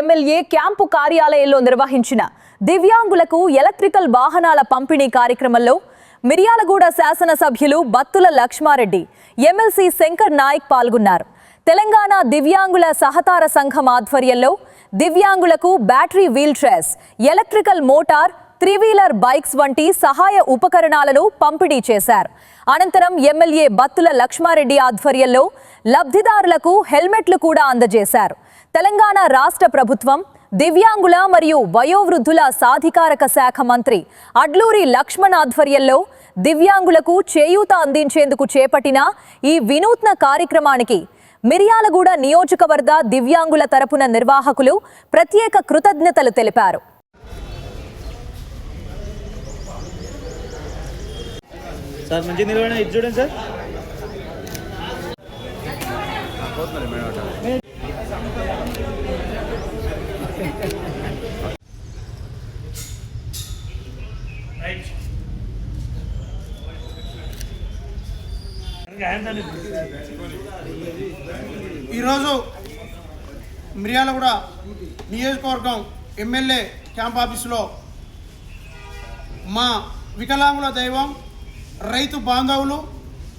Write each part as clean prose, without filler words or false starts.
MLA camp కార్యాలయంలో నిర్వహించిన దివ్యాంగులకు ఎలక్ట్రికల్ వాహనాల పంపిణీ కార్యక్రమంలో మిర్యాలగూడ శాసనసభ్యులు బత్తుల లక్ష్మారెడ్డి, ఎమ్మెల్సీ శంకర్ నాయక్ పాల్గొన్నారు. తెలంగాణ దివ్యాంగుల సహకార సంఘం ఆధ్వర్యంలో దివ్యాంగులకు battery wheel chairs, electrical motor, three wheeler bikes వంటి సహాయ ఉపకరణాలను పంపిణీ చేశారు. అనంతరం ఎమ్మెల్యే బత్తుల లక్ష్మారెడ్డి ఆధ్వర్యంలో లబ్ధిదారులకు హెల్మెట్లు కూడా అందజేశారు. తెలంగాణ రాష్ట్ర ప్రభుత్వం దివ్యాంగుల మరియు వయోవృద్ధుల సాధికారక శాఖ మంత్రి అడ్లూరి లక్ష్మణ్ ఆధ్వర్యంలో దివ్యాంగులకు చేయూత అందించేందుకు చేపట్టిన ఈ వినూత్న కార్యక్రమానికి మిర్యాలగూడ నియోజకవర్గ దివ్యాంగుల తరపున నిర్వాహకులు ప్రత్యేక కృతజ్ఞతలు తెలిపారు. సార్ మంచి నిలబడిన ఇది చూడండి సార్. ఈరోజు మిర్యాలగూడ నియోజకవర్గం ఎమ్మెల్యే క్యాంప్ ఆఫీసులో మా వికలాంగుల దైవం, రైతు బాంధవులు,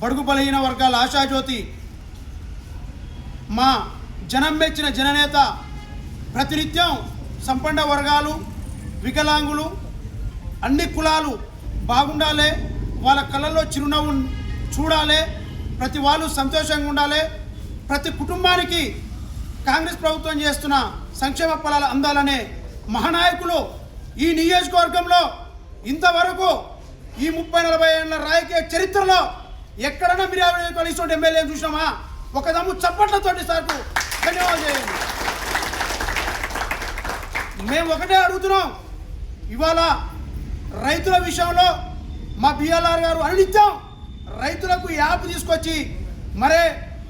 బడుగు బలహీన వర్గాల ఆశాజ్యోతి, మా జనం మెచ్చిన జననేత, ప్రతినిత్యం సంపన్న వర్గాలు, వికలాంగులు, అన్ని కులాలు బాగుండాలి, వాళ్ళ కళ్ళల్లో చిరునవ్వు చూడాలి, ప్రతి వాళ్ళు సంతోషంగా ఉండాలి, ప్రతి కుటుంబానికి కాంగ్రెస్ ప్రభుత్వం చేస్తున్న సంక్షేమ ఫలాలు అందాలనే మహానాయకులు ఈ నియోజకవర్గంలో ఇంతవరకు ఈ 30-40 ఏళ్ల రాజకీయ చరిత్రలో ఎక్కడైనా మిర్యాలగూడ ఇటువంటి ఎమ్మెల్యే చూసినామా? ఒక దమ్ము చప్పట్లతోటి సార్కు ధన్యవాదాలు చేయండి. మేము ఒకటే అడుగుతున్నాం, ఇవాళ రైతుల విషయంలో మా బిఎల్ఆర్ గారు అనునిత్యం రైతులకు యాప్ తీసుకొచ్చి మరే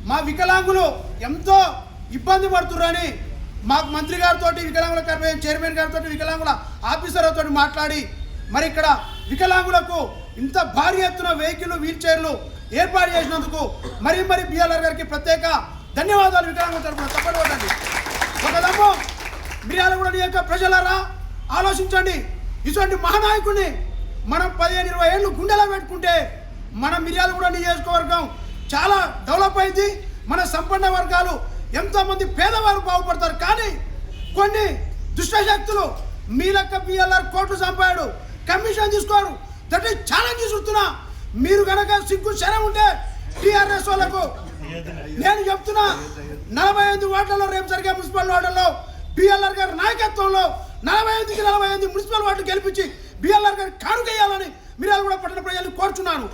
మా వికలాంగులు ఎంతో ఇబ్బంది పడుతున్నారని మాకు మంత్రి గారితో, వికలాంగుల కార్పొరేషన్ చైర్మన్ గారితో, వికలాంగుల ఆఫీసర్లతో మాట్లాడి మరి ఇక్కడ వికలాంగులకు ఇంత భారీ ఎత్తున వెహికల్, వీల్ చైర్లు ఏర్పాటు చేసినందుకు మరి బిఎల్ఆర్ గారికి ప్రత్యేక ధన్యవాదాలు. వికలాంగుల తరఫున తప్పనివ్వండి. ఒక దమ్ము మిర్యాలగూడ నియోజక ప్రజలారా ఆలోచించండి. ఇటువంటి మహానాయకుడిని మనం 15-20 ఏళ్ళు గుండెలో పెట్టుకుంటే మన మిర్యాలగూడ నియోజకవర్గం చాలా డెవలప్ అయింది. మన సంపన్న వర్గాలు, ఎంతోమంది పేదవారు బాగుపడతారు. కానీ కొన్ని దుష్టశక్తులు మీ లెక్క బిఎల్ఆర్ కోట్లు సంపాడు, కమిషన్ తీసుకోరు. దట్ ఈస్ ఛాలెంజ్ చూస్తున్నా. మీరు కనుక సిగ్గు శరం ఉంటే టీఆర్ఎస్ వాళ్ళకు నేను చెప్తున్నా, 45 వార్డులలో రేపు జరిగే మున్సిపల్ వార్డుల్లో బిఎల్ఆర్ గారి నాయకత్వంలో 45కి 45 మున్సిపల్ వార్డులు గెలిపించి బిఎల్ఆర్ గారి కానుకేయాలని మిర్యాలగూడ పట్టణ ప్రజలు కోరుచున్నాను.